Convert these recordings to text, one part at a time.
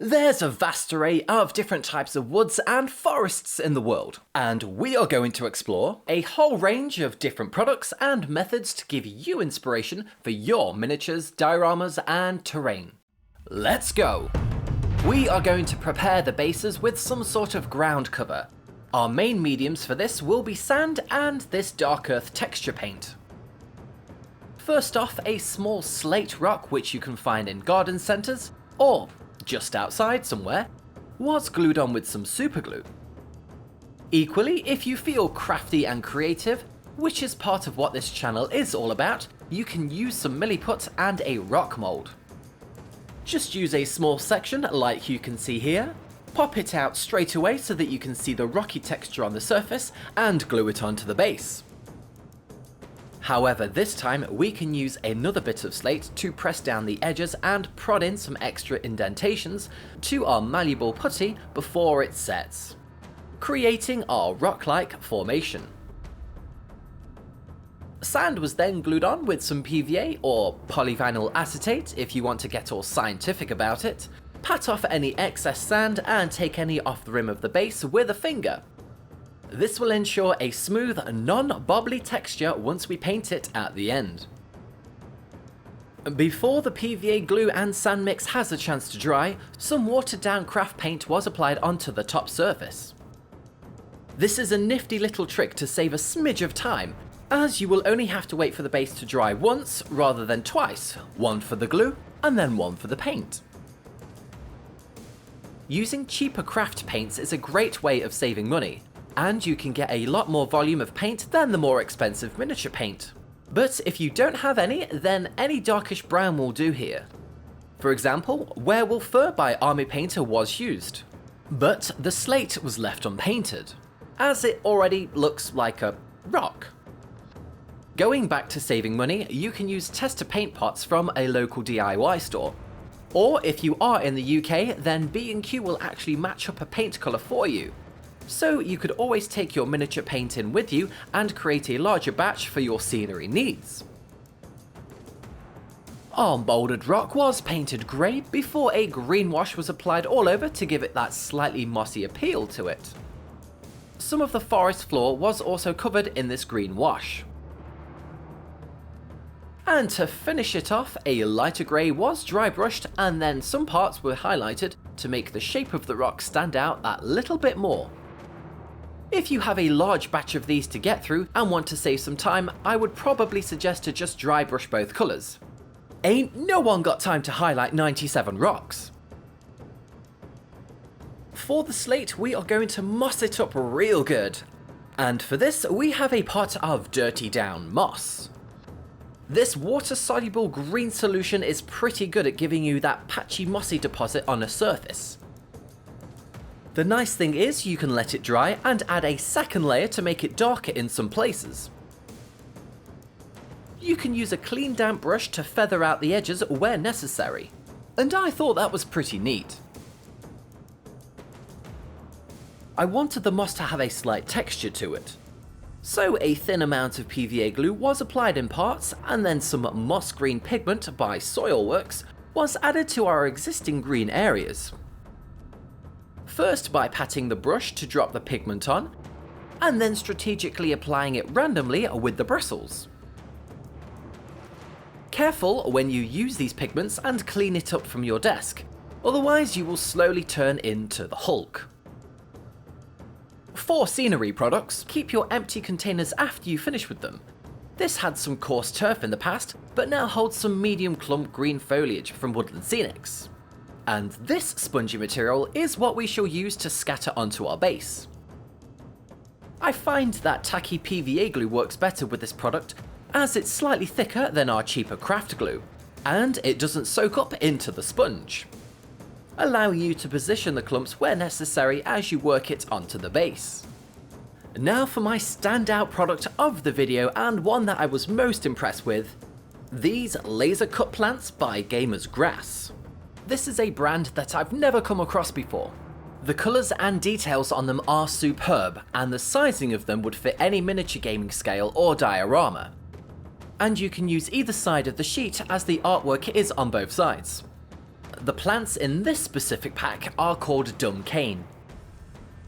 There's a vast array of different types of woods and forests in the world, and we are going to explore a whole range of different products and methods to give you inspiration for your miniatures, dioramas and terrain. Let's go! We are going to prepare the bases with some sort of ground cover. Our main mediums for this will be sand and this dark earth texture paint. First off, a small slate rock which you can find in garden centres, or just outside somewhere, was glued on with some super glue. Equally, if you feel crafty and creative, which is part of what this channel is all about, you can use some milliput and a rock mould. Just use a small section like you can see here, pop it out straight away so that you can see the rocky texture on the surface, and glue it onto the base. However, this time we can use another bit of slate to press down the edges and prod in some extra indentations to our malleable putty before it sets, creating our rock-like formation. Sand was then glued on with some PVA, or polyvinyl acetate if you want to get all scientific about it. Pat off any excess sand and take any off the rim of the base with a finger. This will ensure a smooth, non-bobbly texture once we paint it at the end. Before the PVA glue and sand mix has a chance to dry, some watered down craft paint was applied onto the top surface. This is a nifty little trick to save a smidge of time, as you will only have to wait for the base to dry once rather than twice, one for the glue and then one for the paint. Using cheaper craft paints is a great way of saving money, and you can get a lot more volume of paint than the more expensive miniature paint. But if you don't have any, then any darkish brown will do here. For example, Werewolf Fur by Army Painter was used, but the slate was left unpainted, as it already looks like a rock. Going back to saving money, you can use tester paint pots from a local DIY store. Or if you are in the UK, then B&Q will actually match up a paint colour for you. So you could always take your miniature paint in with you and create a larger batch for your scenery needs. Our moulded rock was painted grey before a green wash was applied all over to give it that slightly mossy appeal to it. Some of the forest floor was also covered in this green wash. And to finish it off, a lighter grey was dry brushed and then some parts were highlighted to make the shape of the rock stand out that little bit more. If you have a large batch of these to get through and want to save some time, I would probably suggest to just dry brush both colours. Ain't no one got time to highlight 97 rocks. For the slate, we are going to moss it up real good. And for this, we have a pot of dirty down moss. This water-soluble green solution is pretty good at giving you that patchy mossy deposit on a surface. The nice thing is you can let it dry and add a second layer to make it darker in some places. You can use a clean damp brush to feather out the edges where necessary, and I thought that was pretty neat. I wanted the moss to have a slight texture to it, so a thin amount of PVA glue was applied in parts, and then some moss green pigment by Soilworks was added to our existing green areas. First by patting the brush to drop the pigment on, and then strategically applying it randomly with the bristles. Careful when you use these pigments and clean it up from your desk, otherwise you will slowly turn into the Hulk. For scenery products, keep your empty containers after you finish with them. This had some coarse turf in the past, but now holds some medium clump green foliage from Woodland Scenics. And this spongy material is what we shall use to scatter onto our base. I find that tacky PVA glue works better with this product, as it's slightly thicker than our cheaper craft glue, and it doesn't soak up into the sponge, allowing you to position the clumps where necessary as you work it onto the base. Now for my standout product of the video, and one that I was most impressed with, these laser cut plants by Gamers Grass. This is a brand that I've never come across before. The colours and details on them are superb, and the sizing of them would fit any miniature gaming scale or diorama. And you can use either side of the sheet as the artwork is on both sides. the plants in this specific pack are called dumb cane.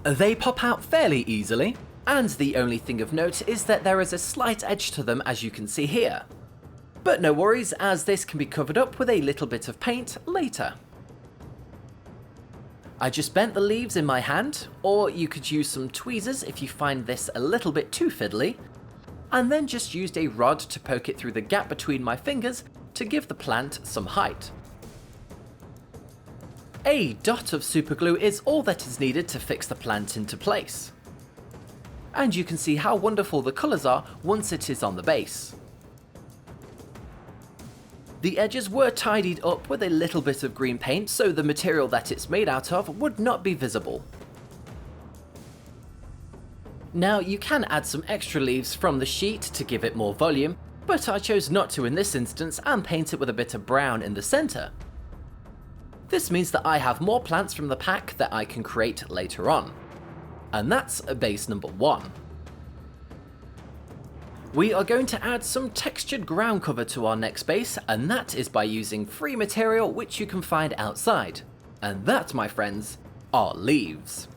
They pop out fairly easily, and the only thing of note is that there is a slight edge to them, as you can see here. But no worries, as this can be covered up with a little bit of paint later. I just bent the leaves in my hand, or you could use some tweezers if you find this a little bit too fiddly, and then just used a rod to poke it through the gap between my fingers to give the plant some height. A dot of superglue is all that is needed to fix the plant into place. And you can see how wonderful the colours are once it is on the base. The edges were tidied up with a little bit of green paint so the material that it's made out of would not be visible. Now you can add some extra leaves from the sheet to give it more volume, but I chose not to in this instance and paint it with a bit of brown in the centre. This means that I have more plants from the pack that I can create later on. And that's base number 1. We are going to add some textured ground cover to our next base, and that is by using free material which you can find outside. And that, my friends, are leaves.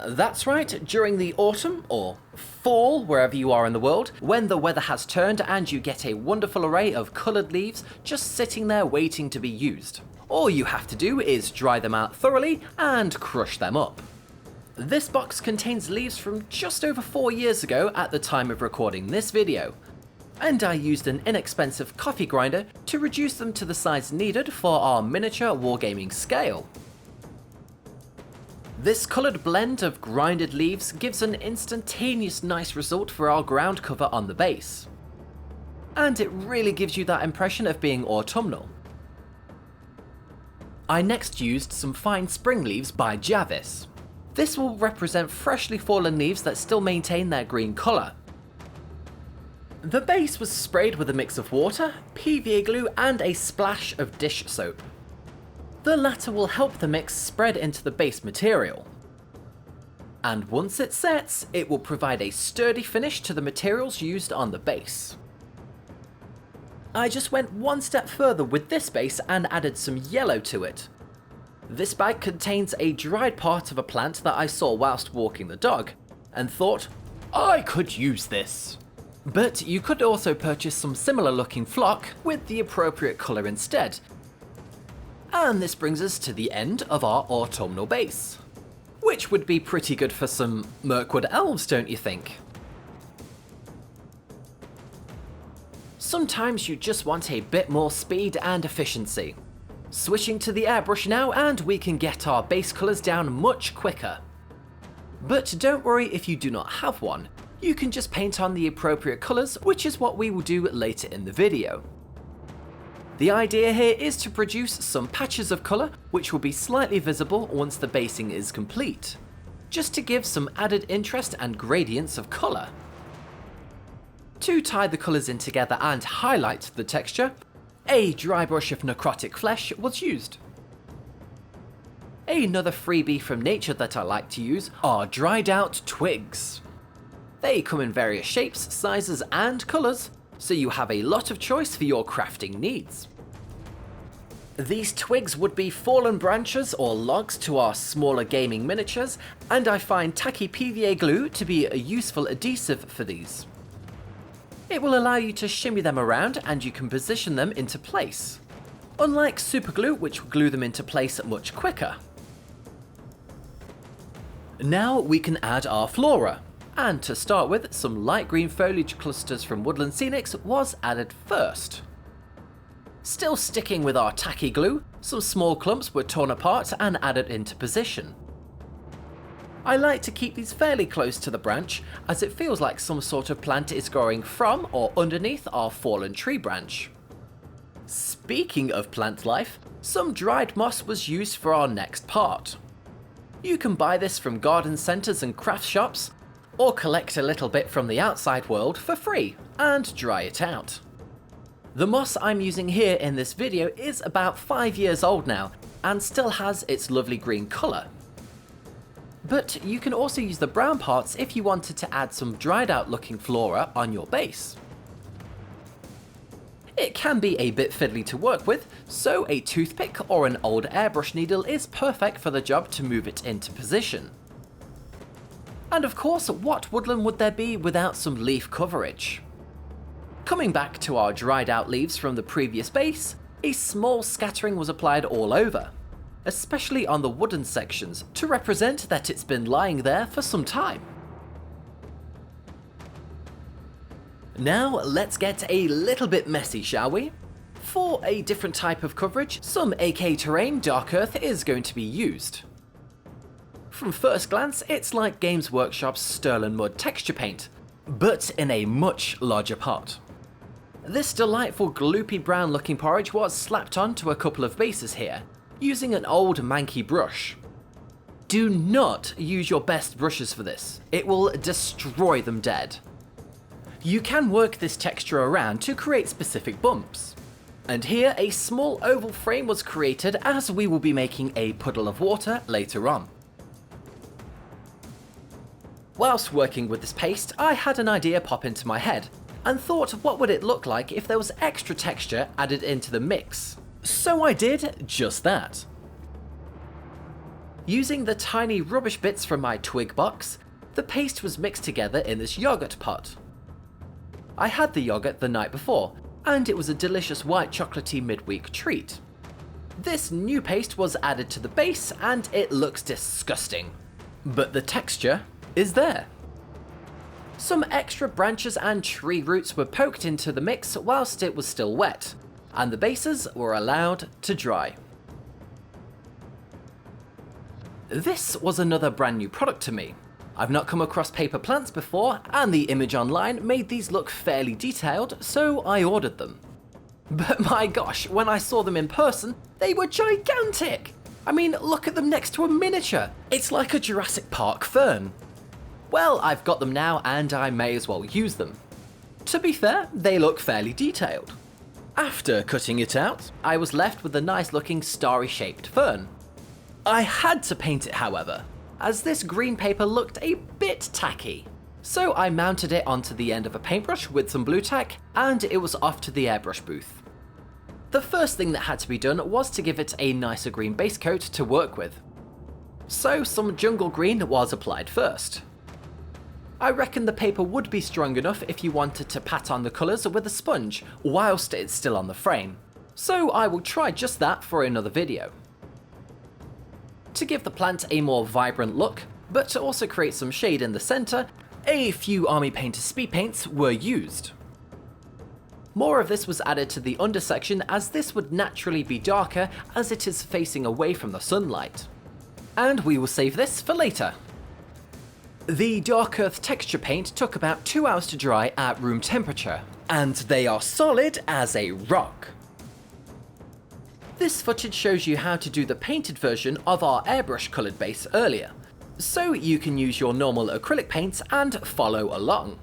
That's right, during the autumn, or fall, wherever you are in the world, when the weather has turned and you get a wonderful array of coloured leaves just sitting there waiting to be used. All you have to do is dry them out thoroughly and crush them up. This box contains leaves from just over 4 years ago at the time of recording this video, and I used an inexpensive coffee grinder to reduce them to the size needed for our miniature wargaming scale. This coloured blend of grinded leaves gives an instantaneous nice result for our ground cover on the base, and it really gives you that impression of being autumnal. I next used some fine spring leaves by Jarvis. This will represent freshly fallen leaves that still maintain their green colour. The base was sprayed with a mix of water, PVA glue and a splash of dish soap. The latter will help the mix spread into the base material. And once it sets, it will provide a sturdy finish to the materials used on the base. I just went one step further with this base and added some yellow to it. This bag contains a dried part of a plant that I saw whilst walking the dog, and thought, I could use this. But you could also purchase some similar looking flock with the appropriate colour instead. And this brings us to the end of our autumnal base, which would be pretty good for some Mirkwood elves, don't you think? Sometimes you just want a bit more speed and efficiency. Switching to the airbrush now and we can get our base colours down much quicker. But don't worry if you do not have one, you can just paint on the appropriate colours, which is what we will do later in the video. The idea here is to produce some patches of colour which will be slightly visible once the basing is complete, just to give some added interest and gradients of colour. To tie the colours in together and highlight the texture, a dry brush of necrotic flesh was used. Another freebie from nature that I like to use are dried out twigs. They come in various shapes, sizes and colours, so you have a lot of choice for your crafting needs. These twigs would be fallen branches or logs to our smaller gaming miniatures, and I find tacky PVA glue to be a useful adhesive for these. It will allow you to shimmy them around and you can position them into place, unlike superglue which will glue them into place much quicker. Now we can add our flora, and to start with, some light green foliage clusters from Woodland Scenics was added first. Still sticking with our tacky glue, some small clumps were torn apart and added into position. I like to keep these fairly close to the branch, as it feels like some sort of plant is growing from or underneath our fallen tree branch. Speaking of plant life, some dried moss was used for our next part. You can buy this from garden centres and craft shops, or collect a little bit from the outside world for free and dry it out. The moss I'm using here in this video is about 5 years old now and still has its lovely green colour. But you can also use the brown parts if you wanted to add some dried out looking flora on your base. It can be a bit fiddly to work with, so a toothpick or an old airbrush needle is perfect for the job to move it into position. And of course, what woodland would there be without some leaf coverage? Coming back to our dried out leaves from the previous base, a small scattering was applied all over, especially on the wooden sections to represent that it's been lying there for some time. Now let's get a little bit messy, shall we? For a different type of coverage, some AK Terrain Dark Earth is going to be used. From first glance, it's like Games Workshop's 𝘿𝙞𝙧𝙙 texture paint, but in a much larger pot. This delightful gloopy brown looking porridge was slapped onto a couple of bases here, using an old manky brush. Do not use your best brushes for this, it will destroy them dead. You can work this texture around to create specific bumps. And here a small oval frame was created as we will be making a puddle of water later on. Whilst working with this paste, I had an idea pop into my head, and thought what would it look like if there was extra texture added into the mix. So I did just that. Using the tiny rubbish bits from my twig box, the paste was mixed together in this yogurt pot. I had the yogurt the night before, and it was a delicious white chocolatey midweek treat. This new paste was added to the base and it looks disgusting, but the texture is there. Some extra branches and tree roots were poked into the mix whilst it was still wet, and the bases were allowed to dry. This was another brand new product to me. I've not come across paper plants before, and the image online made these look fairly detailed, so I ordered them. But my gosh, when I saw them in person, they were gigantic! I mean, look at them next to a miniature. It's like a Jurassic Park fern. Well, I've got them now and I may as well use them. To be fair, they look fairly detailed. After cutting it out, I was left with a nice looking starry shaped fern. I had to paint it however, as this green paper looked a bit tacky. So I mounted it onto the end of a paintbrush with some blue tack and it was off to the airbrush booth. The first thing that had to be done was to give it a nicer green base coat to work with. So some jungle green was applied first. I reckon the paper would be strong enough if you wanted to pat on the colours with a sponge whilst it's still on the frame, so I will try just that for another video. To give the plant a more vibrant look, but to also create some shade in the centre, a few Army Painter speed paints were used. More of this was added to the undersection as this would naturally be darker as it is facing away from the sunlight. And we will save this for later. The Dark Earth texture paint took about 2 hours to dry at room temperature, and they are solid as a rock. This footage shows you how to do the painted version of our airbrush coloured base earlier, so you can use your normal acrylic paints and follow along.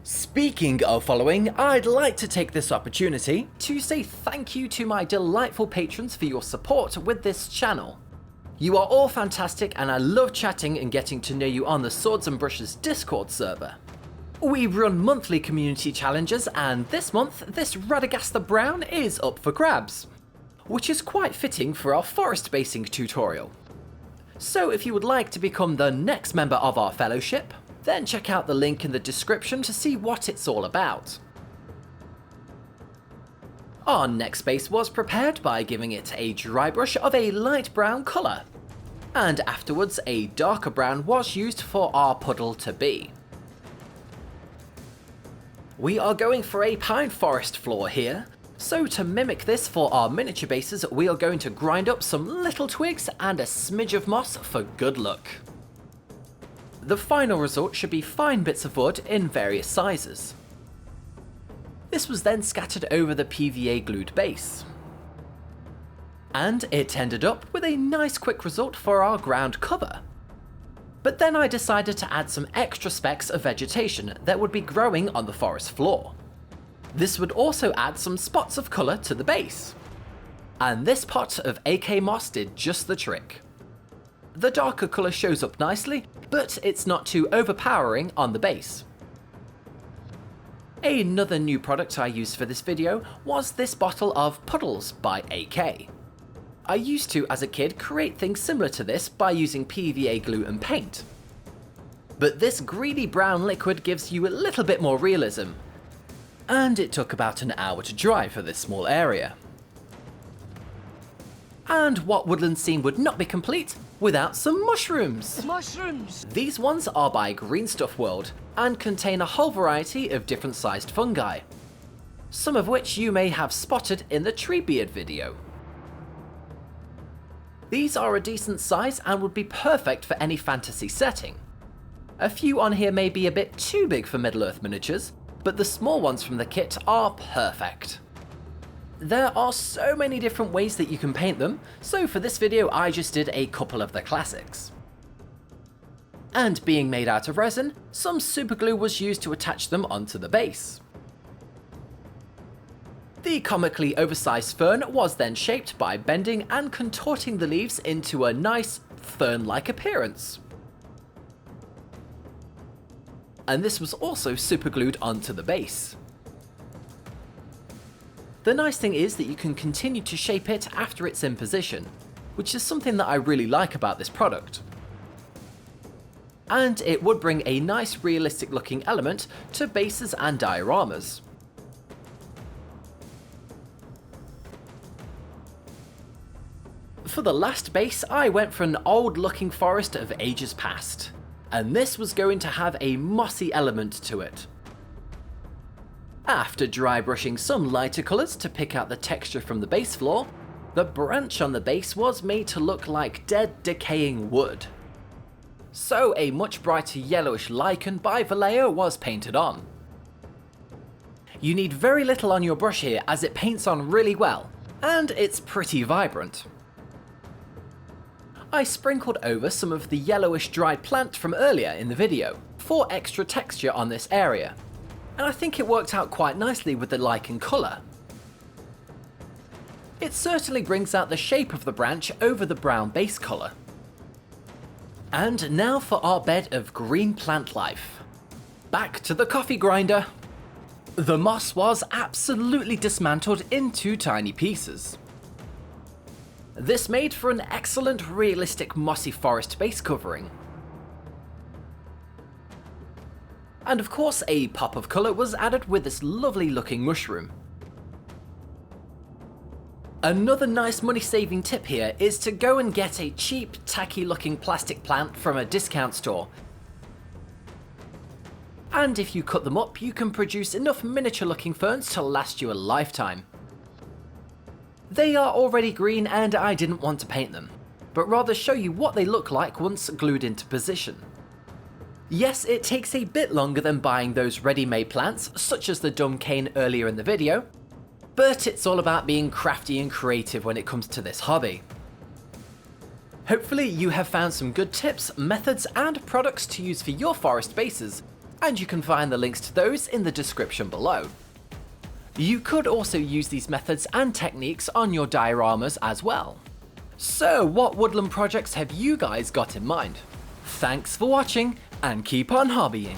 Speaking of following, I'd like to take this opportunity to say thank you to my delightful patrons for your support with this channel. You are all fantastic and I love chatting and getting to know you on the Swords and Brushes Discord server. We run monthly community challenges and this month, this Radagast Brown is up for grabs, which is quite fitting for our forest basing tutorial. So if you would like to become the next member of our fellowship, then check out the link in the description to see what it's all about. Our next base was prepared by giving it a dry brush of a light brown colour, and afterwards a darker brown was used for our puddle to be. We are going for a pine forest floor here, so to mimic this for our miniature bases we are going to grind up some little twigs and a smidge of moss for good luck. The final result should be fine bits of wood in various sizes. This was then scattered over the PVA glued base. And it ended up with a nice quick result for our ground cover. But then I decided to add some extra specks of vegetation that would be growing on the forest floor. This would also add some spots of colour to the base. And this pot of AK moss did just the trick. The darker colour shows up nicely, but it's not too overpowering on the base. Another new product I used for this video was this bottle of Puddles by AK. I used to, as a kid, create things similar to this by using PVA glue and paint. But this greeny brown liquid gives you a little bit more realism, and it took about an hour to dry for this small area. And what woodland scene would not be complete without some mushrooms? Mushrooms! These ones are by Green Stuff World and contain a whole variety of different sized fungi, some of which you may have spotted in the Treebeard video. These are a decent size and would be perfect for any fantasy setting. A few on here may be a bit too big for Middle-earth miniatures, but the small ones from the kit are perfect. There are so many different ways that you can paint them, so for this video I just did a couple of the classics. And being made out of resin, some superglue was used to attach them onto the base. The comically oversized fern was then shaped by bending and contorting the leaves into a nice fern-like appearance. And this was also superglued onto the base. The nice thing is that you can continue to shape it after it's in position, which is something that I really like about this product. And it would bring a nice realistic looking element to bases and dioramas. For the last base, I went for an old looking forest of ages past, and this was going to have a mossy element to it. After dry brushing some lighter colours to pick out the texture from the base floor, the branch on the base was made to look like dead, decaying wood. So a much brighter yellowish lichen by 𝘿𝙬𝙧 was painted on. You need very little on your brush here as it paints on really well, and it's pretty vibrant. I sprinkled over some of the yellowish dried plant from earlier in the video for extra texture on this area, and I think it worked out quite nicely with the lichen colour. It certainly brings out the shape of the branch over the brown base colour. And now for our bed of green plant life. Back to the coffee grinder. The moss was absolutely dismantled into tiny pieces. This made for an excellent realistic mossy forest base covering. And of course a pop of colour was added with this lovely looking mushroom. Another nice money saving tip here is to go and get a cheap tacky looking plastic plant from a discount store. And if you cut them up you can produce enough miniature looking ferns to last you a lifetime. They are already green and I didn't want to paint them, but rather show you what they look like once glued into position. Yes, it takes a bit longer than buying those ready-made plants, such as the dumb cane earlier in the video, but it's all about being crafty and creative when it comes to this hobby. Hopefully you have found some good tips, methods and products to use for your forest bases, and you can find the links to those in the description below. You could also use these methods and techniques on your dioramas as well. So what woodland projects have you guys got in mind? Thanks for watching, and keep on hobbying!